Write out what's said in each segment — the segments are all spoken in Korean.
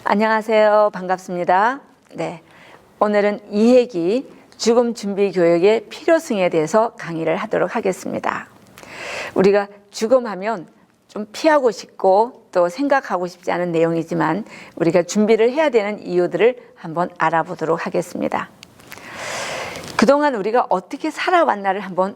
안녕하세요. 반갑습니다. 네, 오늘은 이해기 죽음 준비 교육의 필요성에 대해서 강의를 하도록 하겠습니다. 우리가 죽음하면 좀 피하고 싶고 또 생각하고 싶지 않은 내용이지만 우리가 준비를 해야 되는 이유들을 한번 알아보도록 하겠습니다. 그동안 우리가 어떻게 살아왔나를 한번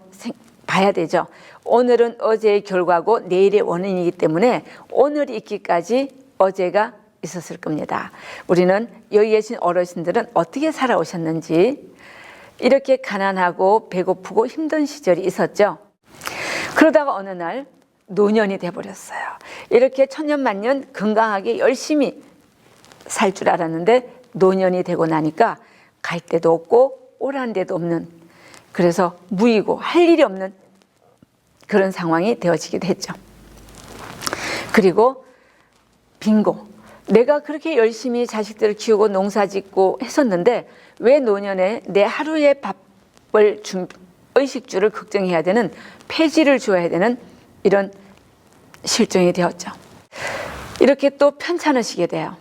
봐야 되죠. 오늘은 어제의 결과고 내일의 원인이기 때문에 오늘이 있기까지 어제가 있었을 겁니다. 우리는 여기 계신 어르신들은 어떻게 살아오셨는지, 이렇게 가난하고 배고프고 힘든 시절이 있었죠. 그러다가 어느 날 노년이 돼버렸어요. 이렇게 천년만년 건강하게 열심히 살 줄 알았는데 노년이 되고 나니까 갈 데도 없고 오라는 데도 없는, 그래서 무이고 할 일이 없는 그런 상황이 되어지기도 했죠. 그리고 빙고, 내가 그렇게 열심히 자식들을 키우고 농사짓고 했었는데 왜 노년에 내 하루의 밥을 의식주를 걱정해야 되는, 폐지를 줘야 되는 이런 실정이 되었죠. 이렇게 또 편찮으시게 돼요.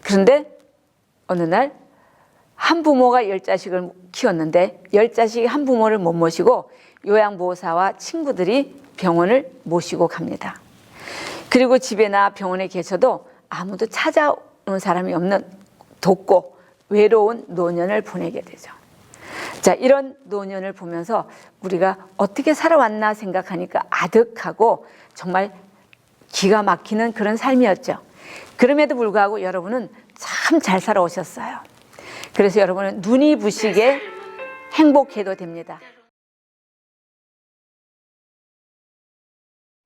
그런데 어느 날 한 부모가 10자식을 키웠는데 10자식이 한 부모를 못 모시고 요양보호사와 친구들이 병원을 모시고 갑니다. 그리고 집에나 병원에 계셔도 아무도 찾아오는 사람이 없는 덥고 외로운 노년을 보내게 되죠. 자, 이런 노년을 보면서 우리가 어떻게 살아왔나 생각하니까 아득하고 정말 기가 막히는 그런 삶이었죠. 그럼에도 불구하고 여러분은 참 잘 살아오셨어요. 그래서 여러분은 눈이 부시게 행복해도 됩니다.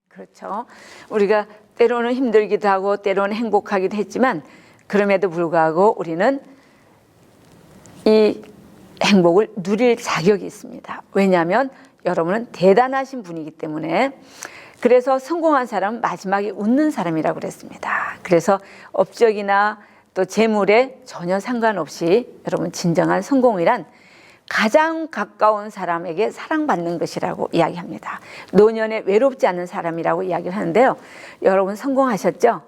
그렇죠. 우리가 때로는 힘들기도 하고 때로는 행복하기도 했지만 그럼에도 불구하고 우리는 이 행복을 누릴 자격이 있습니다. 왜냐하면 여러분은 대단하신 분이기 때문에. 그래서 성공한 사람은 마지막에 웃는 사람이라고 그랬습니다. 그래서 업적이나 또 재물에 전혀 상관없이 여러분 진정한 성공이란 가장 가까운 사람에게 사랑받는 것이라고 이야기합니다. 노년에 외롭지 않은 사람이라고 이야기를 하는데요. 여러분 성공하셨죠?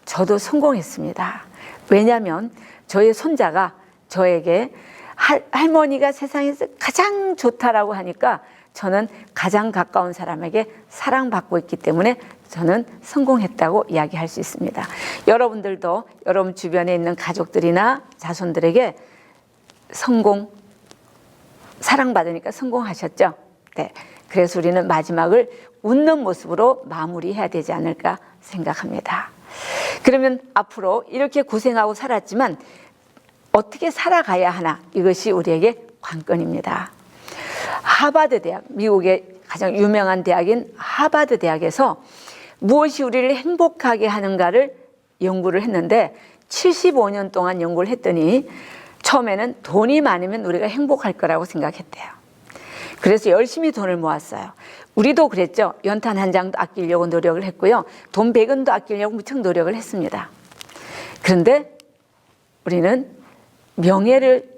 저도 성공했습니다. 왜냐하면 저의 손자가 저에게 할머니가 세상에서 가장 좋다라고 하니까 저는 가장 가까운 사람에게 사랑받고 있기 때문에 저는 성공했다고 이야기할 수 있습니다. 여러분들도 여러분 주변에 있는 가족들이나 자손들에게 사랑받으니까 성공하셨죠? 네. 그래서 우리는 마지막을 웃는 모습으로 마무리해야 되지 않을까 생각합니다. 그러면 앞으로 이렇게 고생하고 살았지만 어떻게 살아가야 하나, 이것이 우리에게 관건입니다. 하버드 대학, 미국의 가장 유명한 대학인 하버드 대학에서 무엇이 우리를 행복하게 하는가를 연구를 했는데 75년 동안 연구를 했더니 처음에는 돈이 많으면 우리가 행복할 거라고 생각했대요. 그래서 열심히 돈을 모았어요. 우리도 그랬죠. 연탄 한 장도 아끼려고 노력을 했고요. 돈 100원도 아끼려고 무척 노력을 했습니다. 그런데 우리는 명예를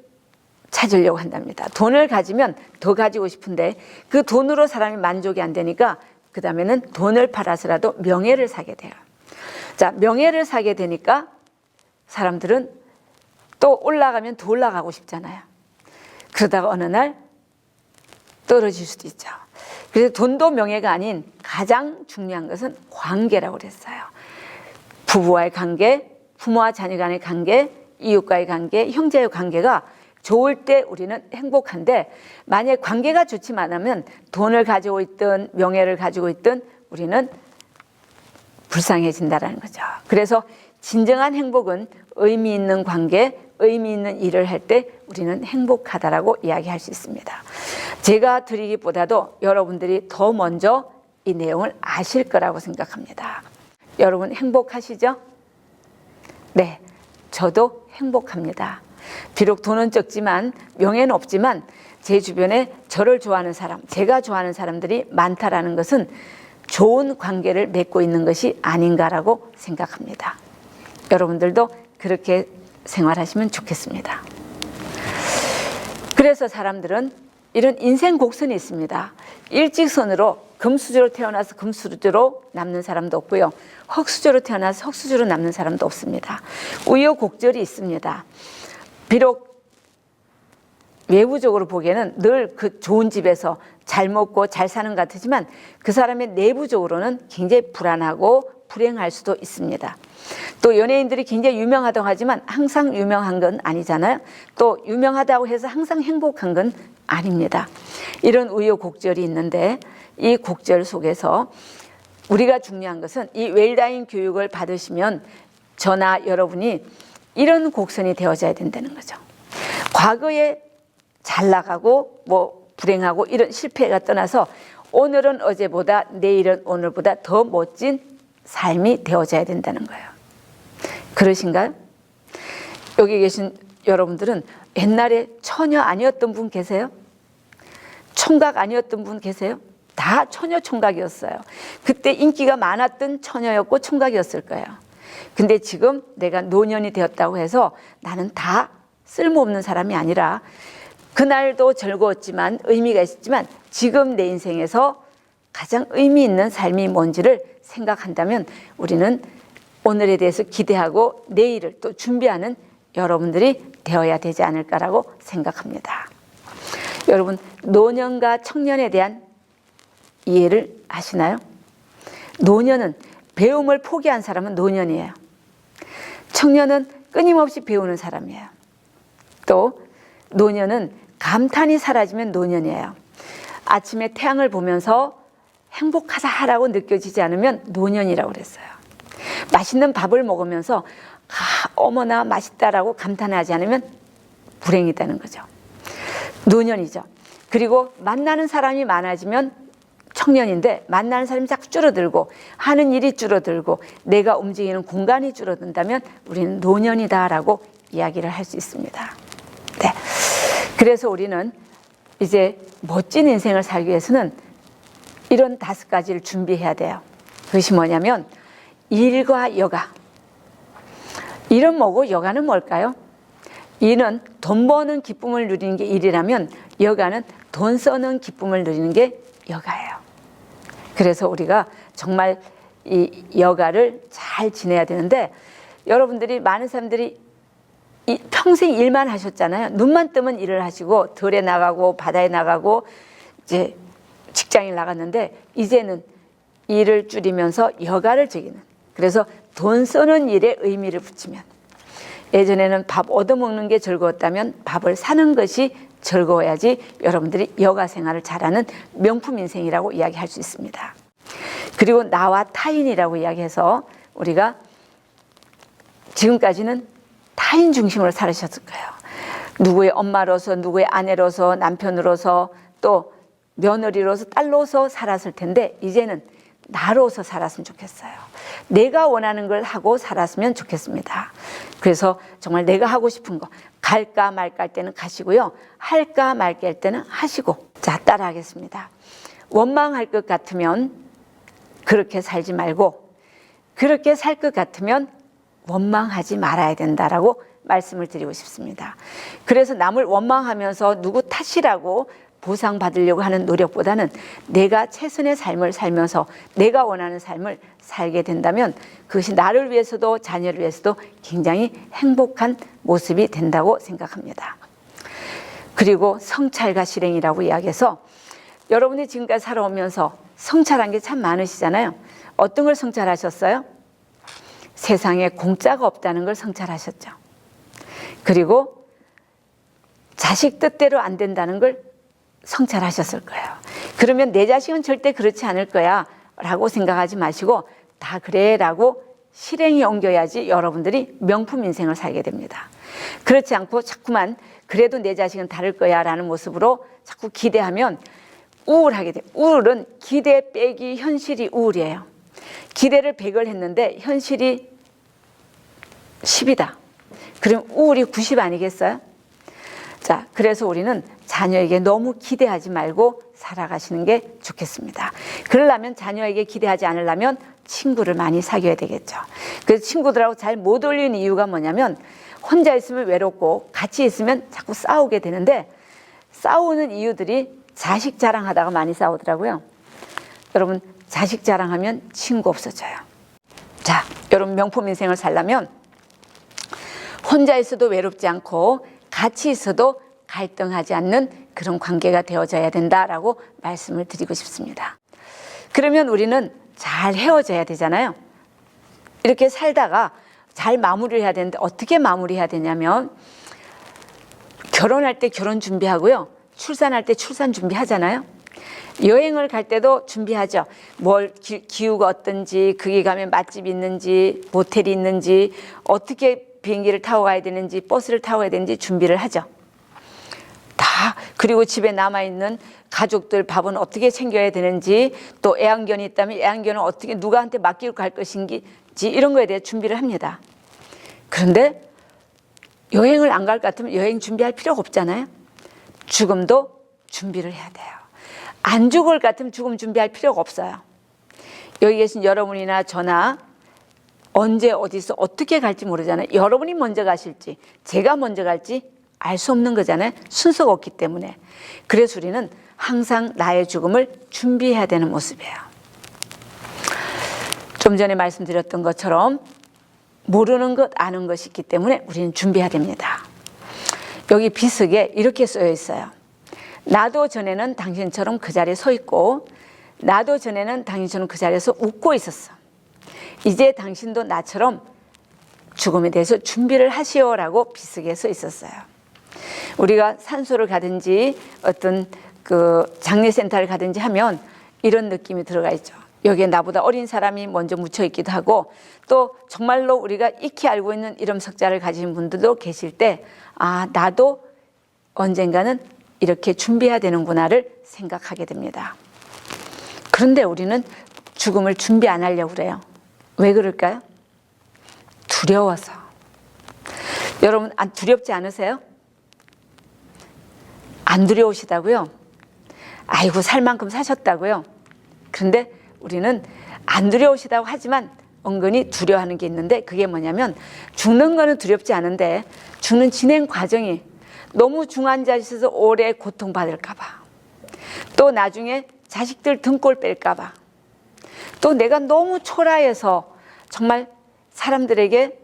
찾으려고 한답니다. 돈을 가지면 더 가지고 싶은데 그 돈으로 사람이 만족이 안 되니까 그 다음에는 돈을 팔아서라도 명예를 사게 돼요. 자, 명예를 사게 되니까 사람들은 또 올라가면 더 올라가고 싶잖아요. 그러다가 어느 날 떨어질 수도 있죠. 그래서 돈도 명예가 아닌 가장 중요한 것은 관계라고 그랬어요. 부부와의 관계, 부모와 자녀 간의 관계, 이웃과의 관계, 형제의 관계가 좋을 때 우리는 행복한데 만약 관계가 좋지만 않으면 돈을 가지고 있든 명예를 가지고 있든 우리는 불쌍해진다는 거죠. 그래서 진정한 행복은 의미 있는 관계, 의미 있는 일을 할 때 우리는 행복하다라고 이야기할 수 있습니다. 제가 드리기보다도 여러분들이 더 먼저 이 내용을 아실 거라고 생각합니다. 여러분 행복하시죠? 네, 저도 행복합니다. 비록 돈은 적지만 명예는 없지만 제 주변에 저를 좋아하는 사람, 제가 좋아하는 사람들이 많다라는 것은 좋은 관계를 맺고 있는 것이 아닌가라고 생각합니다. 여러분들도 그렇게 생활하시면 좋겠습니다. 그래서 사람들은 이런 인생 곡선이 있습니다. 일직선으로 금수저로 태어나서 금수저로 남는 사람도 없고요. 흙수저로 태어나서 흙수저로 남는 사람도 없습니다. 우여곡절이 있습니다. 비록 외부적으로 보기에는 늘 그 좋은 집에서 잘 먹고 잘 사는 것 같지만 그 사람의 내부적으로는 굉장히 불안하고 불행할 수도 있습니다. 또 연예인들이 굉장히 유명하다고 하지만 항상 유명한 건 아니잖아요. 또 유명하다고 해서 항상 행복한 건 아닙니다. 이런 우여곡절이 있는데 이 곡절 속에서 우리가 중요한 것은 이 웰다잉 교육을 받으시면 저나 여러분이 이런 곡선이 되어져야 된다는 거죠. 과거에 잘 나가고 뭐 불행하고 이런 실패가 떠나서 오늘은 어제보다 내일은 오늘보다 더 멋진 삶이 되어져야 된다는 거예요. 그러신가요? 여기 계신 여러분들은 옛날에 처녀 아니었던 분 계세요? 총각 아니었던 분 계세요? 다 처녀 총각이었어요. 그때 인기가 많았던 처녀였고 총각이었을 거예요. 근데 지금 내가 노년이 되었다고 해서 나는 다 쓸모없는 사람이 아니라 그날도 즐거웠지만 의미가 있었지만 지금 내 인생에서 가장 의미 있는 삶이 뭔지를 생각한다면 우리는 오늘에 대해서 기대하고 내일을 또 준비하는 여러분들이 되어야 되지 않을까라고 생각합니다. 여러분, 노년과 청년에 대한 이해를 하시나요? 노년은 배움을 포기한 사람은 노년이에요. 청년은 끊임없이 배우는 사람이에요. 또 노년은 감탄이 사라지면 노년이에요. 아침에 태양을 보면서 행복하다라고 느껴지지 않으면 노년이라고 그랬어요. 맛있는 밥을 먹으면서 어머나 맛있다라고 감탄하지 않으면 불행이다는 거죠. 노년이죠. 그리고 만나는 사람이 많아지면 청년인데 만나는 사람이 자꾸 줄어들고 하는 일이 줄어들고 내가 움직이는 공간이 줄어든다면 우리는 노년이다라고 이야기를 할 수 있습니다. 네. 그래서 우리는 이제 멋진 인생을 살기 위해서는 이런 5가지를 준비해야 돼요. 그것이 뭐냐면 일과 여가. 일은 뭐고 여가는 뭘까요? 일은 돈 버는 기쁨을 누리는 게 일이라면 여가는 돈 쓰는 기쁨을 누리는 게 여가예요. 그래서 우리가 정말 이 여가를 잘 지내야 되는데 여러분들이 많은 사람들이 평생 일만 하셨잖아요. 눈만 뜨면 일을 하시고 들에 나가고 바다에 나가고 이제 직장에 나갔는데 이제는 일을 줄이면서 여가를 즐기는. 그래서 돈 쓰는 일에 의미를 붙이면 예전에는 밥 얻어먹는 게 즐거웠다면 밥을 사는 것이 즐거워야지 여러분들이 여가 생활을 잘하는 명품 인생이라고 이야기할 수 있습니다. 그리고 나와 타인이라고 이야기해서 우리가 지금까지는 타인 중심으로 살으셨을 거예요. 누구의 엄마로서 누구의 아내로서 남편으로서 또 며느리로서 딸로서 살았을 텐데 이제는 나로서 살았으면 좋겠어요. 내가 원하는 걸 하고 살았으면 좋겠습니다. 그래서 정말 내가 하고 싶은 거 갈까 말까 할 때는 가시고요. 할까 말까 할 때는 하시고. 자, 따라하겠습니다. 원망할 것 같으면 그렇게 살지 말고 그렇게 살 것 같으면 원망하지 말아야 된다라고 말씀을 드리고 싶습니다. 그래서 남을 원망하면서 누구 탓이라고 보상받으려고 하는 노력보다는 내가 최선의 삶을 살면서 내가 원하는 삶을 살게 된다면 그것이 나를 위해서도 자녀를 위해서도 굉장히 행복한 모습이 된다고 생각합니다. 그리고 성찰과 실행이라고 이야기해서 여러분이 지금까지 살아오면서 성찰한 게 참 많으시잖아요. 어떤 걸 성찰하셨어요? 세상에 공짜가 없다는 걸 성찰하셨죠. 그리고 자식 뜻대로 안 된다는 걸 성찰하셨을 거예요. 그러면 내 자식은 절대 그렇지 않을 거야 라고 생각하지 마시고 다 그래 라고 실행에 옮겨야지 여러분들이 명품 인생을 살게 됩니다. 그렇지 않고 자꾸만 그래도 내 자식은 다를 거야 라는 모습으로 자꾸 기대하면 우울하게 돼요. 우울은 기대 빼기 현실이 우울이에요. 기대를 100을 했는데 현실이 10이다. 그럼 우울이 90 아니겠어요? 자, 그래서 우리는 자녀에게 너무 기대하지 말고 살아가시는 게 좋겠습니다. 그러려면 자녀에게 기대하지 않으려면 친구를 많이 사귀어야 되겠죠. 그래서 친구들하고 잘 못 어울리는 이유가 뭐냐면 혼자 있으면 외롭고 같이 있으면 자꾸 싸우게 되는데 싸우는 이유들이 자식 자랑하다가 많이 싸우더라고요. 여러분, 자식 자랑하면 친구 없어져요. 자, 여러분, 명품 인생을 살려면 혼자 있어도 외롭지 않고 같이 있어도 갈등하지 않는 그런 관계가 되어져야 된다라고 말씀을 드리고 싶습니다. 그러면 우리는 잘 헤어져야 되잖아요. 이렇게 살다가 잘 마무리를 해야 되는데 어떻게 마무리해야 되냐면, 결혼할 때 결혼 준비하고요, 출산할 때 출산 준비하잖아요. 여행을 갈 때도 준비하죠. 뭘 기후가 어떤지, 거기 가면 맛집이 있는지, 모텔이 있는지, 어떻게 비행기를 타고 가야 되는지, 버스를 타고 가야 되는지 준비를 하죠. 다. 그리고 집에 남아있는 가족들 밥은 어떻게 챙겨야 되는지, 또 애완견이 있다면 애완견은 어떻게 누구한테 맡기고 갈 것인지, 이런 거에 대해 준비를 합니다. 그런데 여행을 안 갈 것 같으면 여행 준비할 필요가 없잖아요. 죽음도 준비를 해야 돼요. 안 죽을 것 같으면 죽음 준비할 필요가 없어요. 여기 계신 여러분이나 저나 언제 어디서 어떻게 갈지 모르잖아요. 여러분이 먼저 가실지 제가 먼저 갈지 알 수 없는 거잖아요. 순서가 없기 때문에. 그래서 우리는 항상 나의 죽음을 준비해야 되는 모습이에요. 좀 전에 말씀드렸던 것처럼 모르는 것 아는 것이 있기 때문에 우리는 준비해야 됩니다. 여기 비석에 이렇게 쓰여 있어요. 나도 전에는 당신처럼 그 자리에 서 있고, 나도 전에는 당신처럼 그 자리에서 웃고 있었어. 이제 당신도 나처럼 죽음에 대해서 준비를 하시오라고 비석에 써 있었어요. 우리가 산소를 가든지 어떤 그 장례센터를 가든지 하면 이런 느낌이 들어가 있죠. 여기에 나보다 어린 사람이 먼저 묻혀 있기도 하고, 또 정말로 우리가 익히 알고 있는 이름 석자를 가진 분들도 계실 때, 아, 나도 언젠가는 이렇게 준비해야 되는구나를 생각하게 됩니다. 그런데 우리는 죽음을 준비 안 하려고 그래요. 왜 그럴까요? 두려워서. 여러분, 두렵지 않으세요? 안 두려우시다고요? 아이고, 살 만큼 사셨다고요? 그런데 우리는 안 두려우시다고 하지만 은근히 두려워하는 게 있는데, 그게 뭐냐면, 죽는 거는 두렵지 않은데 죽는 진행 과정이 너무 중환자에 있어서 오래 고통받을까 봐, 또 나중에 자식들 등골 뺄까 봐, 또 내가 너무 초라해서 정말 사람들에게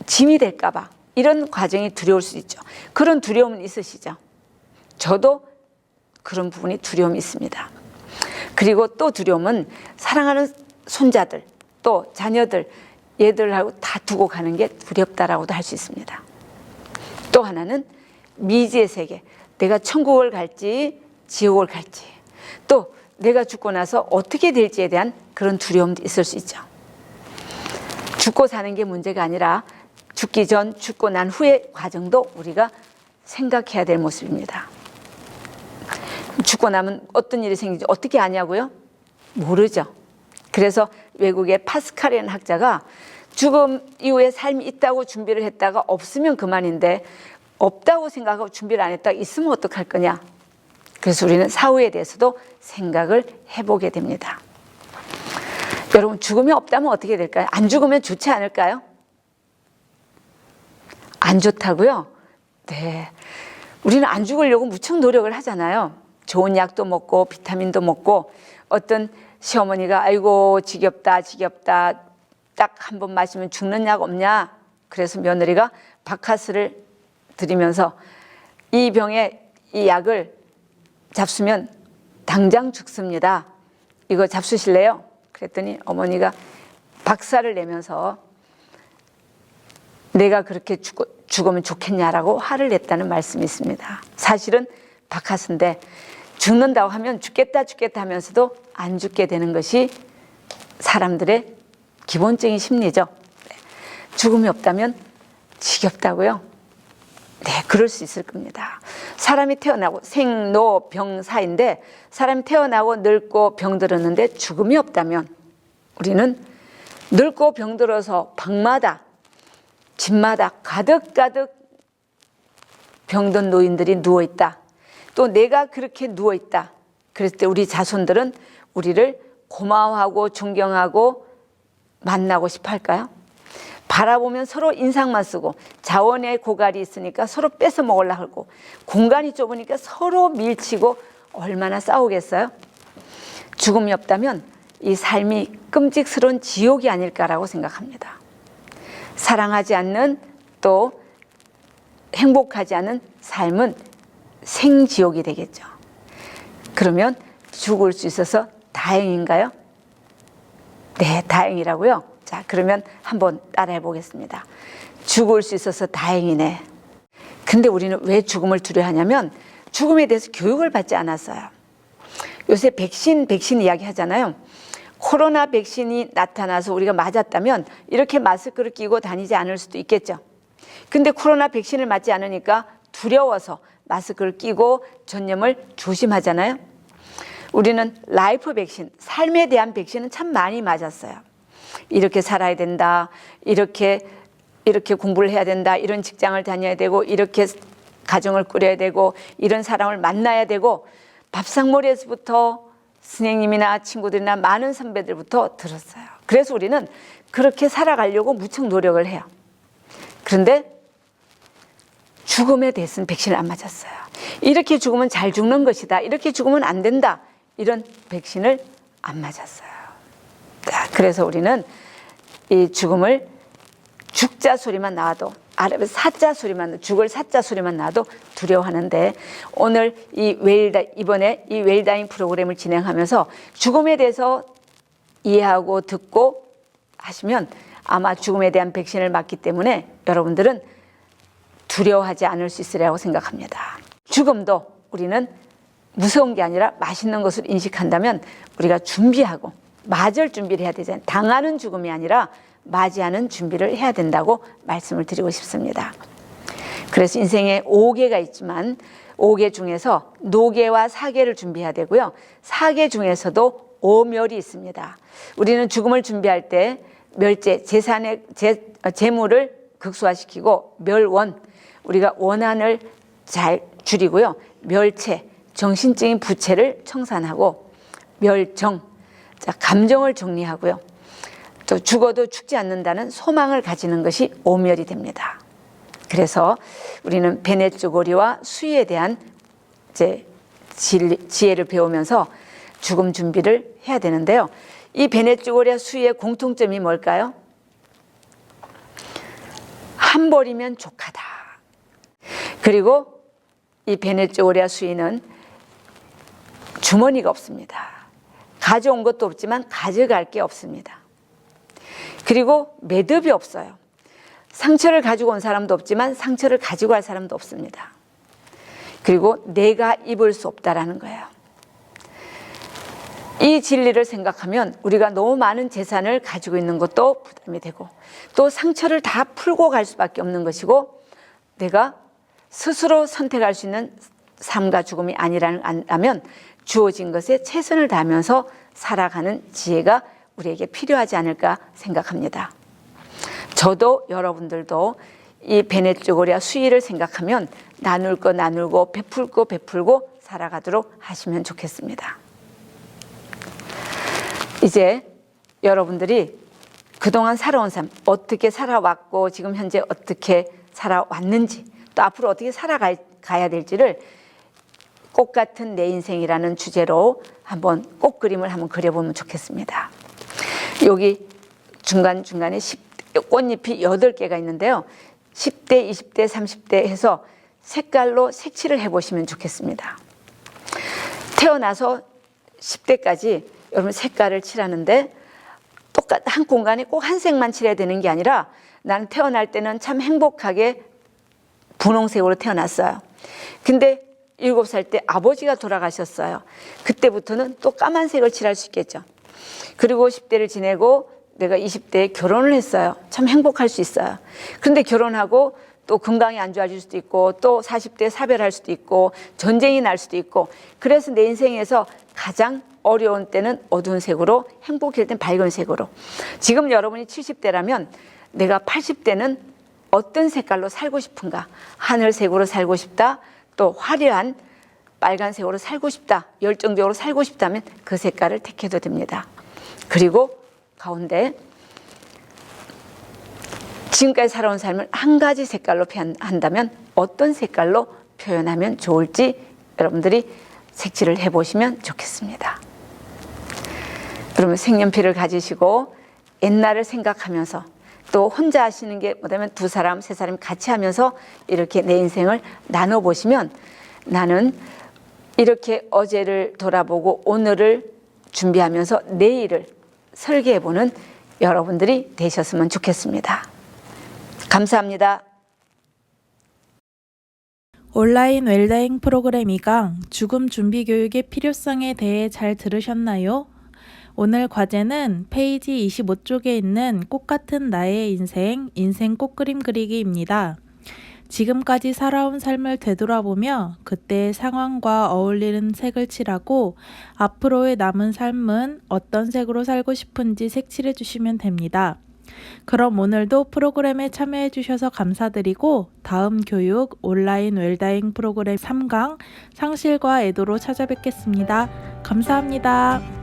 짐이 될까 봐, 이런 과정이 두려울 수 있죠. 그런 두려움은 있으시죠? 저도 그런 부분이 두려움이 있습니다. 그리고 또 두려움은 사랑하는 손자들, 또 자녀들, 얘들하고 다 두고 가는 게 두렵다라고도 할 수 있습니다. 또 하나는 미지의 세계, 내가 천국을 갈지 지옥을 갈지, 또 내가 죽고 나서 어떻게 될지에 대한 그런 두려움도 있을 수 있죠. 죽고 사는 게 문제가 아니라 죽기 전, 죽고 난 후의 과정도 우리가 생각해야 될 모습입니다. 죽고 나면 어떤 일이 생기지 어떻게 아냐고요? 모르죠. 그래서 외국의 파스칼이라는 학자가 죽음 이후에 삶이 있다고 준비를 했다가 없으면 그만인데, 없다고 생각하고 준비를 안 했다가 있으면 어떡할 거냐. 그래서 우리는 사후에 대해서도 생각을 해보게 됩니다. 여러분, 죽음이 없다면 어떻게 될까요? 안 죽으면 좋지 않을까요? 안 좋다고요? 네. 우리는 안 죽으려고 무척 노력을 하잖아요. 좋은 약도 먹고 비타민도 먹고, 어떤 시어머니가 아이고 지겹다 지겹다, 딱 한 번 마시면 죽는 약 없냐. 그래서 며느리가 바카스를 드리면서 이 병에 이 약을 잡수면 당장 죽습니다. 이거 잡수실래요? 그랬더니 어머니가 박살을 내면서 내가 그렇게 죽으면 좋겠냐라고 화를 냈다는 말씀이 있습니다. 사실은 바카스인데 죽는다고 하면 죽겠다 죽겠다 하면서도 안 죽게 되는 것이 사람들의 기본적인 심리죠. 죽음이 없다면 지겹다고요? 네, 그럴 수 있을 겁니다. 사람이 태어나고 생로병사인데, 사람이 태어나고 늙고 병들었는데 죽음이 없다면, 우리는 늙고 병들어서 방마다 집마다 가득가득 병든 노인들이 누워있다, 또 내가 그렇게 누워있다. 그랬을 때 우리 자손들은 우리를 고마워하고 존경하고 만나고 싶어 할까요? 바라보면 서로 인상만 쓰고 자원의 고갈이 있으니까 서로 뺏어 먹으려고 하고 공간이 좁으니까 서로 밀치고 얼마나 싸우겠어요? 죽음이 없다면 이 삶이 끔찍스러운 지옥이 아닐까라고 생각합니다. 사랑하지 않는 또 행복하지 않은 삶은 생지옥이 되겠죠. 그러면 죽을 수 있어서 다행인가요? 네, 다행이라고요. 자, 그러면 한번 따라해 보겠습니다. 죽을 수 있어서 다행이네. 근데 우리는 왜 죽음을 두려워하냐면 죽음에 대해서 교육을 받지 않았어요. 요새 백신 이야기 하잖아요. 코로나 백신이 나타나서 우리가 맞았다면 이렇게 마스크를 끼고 다니지 않을 수도 있겠죠. 근데 코로나 백신을 맞지 않으니까 두려워서 마스크를 끼고 전염을 조심하잖아요. 우리는 라이프 백신, 삶에 대한 백신은 참 많이 맞았어요. 이렇게 살아야 된다, 이렇게 공부를 해야 된다, 이런 직장을 다녀야 되고, 이렇게 가정을 꾸려야 되고, 이런 사람을 만나야 되고, 밥상머리에서부터 선생님이나 친구들이나 많은 선배들부터 들었어요. 그래서 우리는 그렇게 살아가려고 무척 노력을 해요. 그런데 죽음에 대해서는 백신을 안 맞았어요. 이렇게 죽으면 잘 죽는 것이다, 이렇게 죽으면 안 된다, 이런 백신을 안 맞았어요. 그래서 우리는 이 죽음을 죽자 소리만 나와도, 아랍의 사자 소리만, 죽을 사자 소리만 나와도 두려워하는데, 오늘 이번에 이 웰다잉 프로그램을 진행하면서 죽음에 대해서 이해하고 듣고 하시면 아마 죽음에 대한 백신을 맞기 때문에 여러분들은 두려워하지 않을 수 있으리라고 생각합니다. 죽음도 우리는 무서운 게 아니라 맛있는 것을 인식한다면 우리가 준비하고 맞을 준비를 해야 되잖아요. 당하는 죽음이 아니라 맞이하는 준비를 해야 된다고 말씀을 드리고 싶습니다. 그래서 인생에 5계가 있지만 5계 중에서 노계와 사계를 준비해야 되고요. 사계 중에서도 오멸이 있습니다. 우리는 죽음을 준비할 때 멸재, 재물을 극소화시키고 멸원, 우리가 원한을 잘 줄이고요. 멸체, 정신적인 부채를 청산하고 멸정, 감정을 정리하고요. 또 죽어도 죽지 않는다는 소망을 가지는 것이 오멸이 됩니다. 그래서 우리는 베네쪼고리와 수의에 대한 지혜를 배우면서 죽음 준비를 해야 되는데요. 이 베네쪼고리와 수의의 공통점이 뭘까요? 한 벌이면 족하다. 그리고 이 베네쪼고리와 수의는 주머니가 없습니다. 가져온 것도 없지만 가져갈 게 없습니다. 그리고 매듭이 없어요. 상처를 가지고 온 사람도 없지만 상처를 가지고 갈 사람도 없습니다. 그리고 내가 입을 수 없다라는 거예요. 이 진리를 생각하면 우리가 너무 많은 재산을 가지고 있는 것도 부담이 되고, 또 상처를 다 풀고 갈 수밖에 없는 것이고, 내가 스스로 선택할 수 있는 삶과 죽음이 아니라면 주어진 것에 최선을 다하면서 살아가는 지혜가 우리에게 필요하지 않을까 생각합니다. 저도 여러분들도 이 베네쪼고리와 수의를 생각하면 나눌 거 나누고 베풀 거 베풀고 살아가도록 하시면 좋겠습니다. 이제 여러분들이 그동안 살아온 삶, 어떻게 살아왔고 지금 현재 어떻게 살아왔는지, 또 앞으로 어떻게 살아가야 될지를 꽃 같은 내 인생이라는 주제로 한번 꽃그림을 한번 그려보면 좋겠습니다. 여기 중간중간에 꽃잎이 8개가 있는데요. 10대, 20대, 30대 해서 색깔로 색칠을 해보시면 좋겠습니다. 태어나서 10대까지 여러분 색깔을 칠하는데 한 공간에 꼭 한 색만 칠해야 되는 게 아니라, 나는 태어날 때는 참 행복하게 분홍색으로 태어났어요. 근데 7살 때 아버지가 돌아가셨어요. 그때부터는 또 까만색을 칠할 수 있겠죠. 그리고 10대를 지내고 내가 20대에 결혼을 했어요. 참 행복할 수 있어요. 그런데 결혼하고 또 건강이 안 좋아질 수도 있고, 또 40대에 사별할 수도 있고, 전쟁이 날 수도 있고, 그래서 내 인생에서 가장 어려운 때는 어두운 색으로, 행복할 때는 밝은 색으로. 지금 여러분이 70대라면 내가 80대는 어떤 색깔로 살고 싶은가? 하늘색으로 살고 싶다, 또 화려한 빨간색으로 살고 싶다, 열정적으로 살고 싶다면 그 색깔을 택해도 됩니다. 그리고 가운데 지금까지 살아온 삶을 한 가지 색깔로 표현한다면 어떤 색깔로 표현하면 좋을지 여러분들이 색칠을 해보시면 좋겠습니다. 그러면 색연필을 가지시고 옛날을 생각하면서 또 혼자 하시는 게 뭐냐면 두 사람, 세 사람 같이 하면서 이렇게 내 인생을 나눠보시면 나는 이렇게 어제를 돌아보고 오늘을 준비하면서 내일을 설계해보는 여러분들이 되셨으면 좋겠습니다. 감사합니다. 온라인 웰다잉 프로그램 2강 죽음 준비 교육의 필요성에 대해 잘 들으셨나요? 오늘 과제는 페이지 25쪽에 있는 꽃 같은 나의 인생 꽃그림 그리기입니다. 지금까지 살아온 삶을 되돌아보며 그때의 상황과 어울리는 색을 칠하고 앞으로의 남은 삶은 어떤 색으로 살고 싶은지 색칠해 주시면 됩니다. 그럼 오늘도 프로그램에 참여해 주셔서 감사드리고 다음 교육 온라인 웰다잉 프로그램 3강 상실과 애도로 찾아뵙겠습니다. 감사합니다.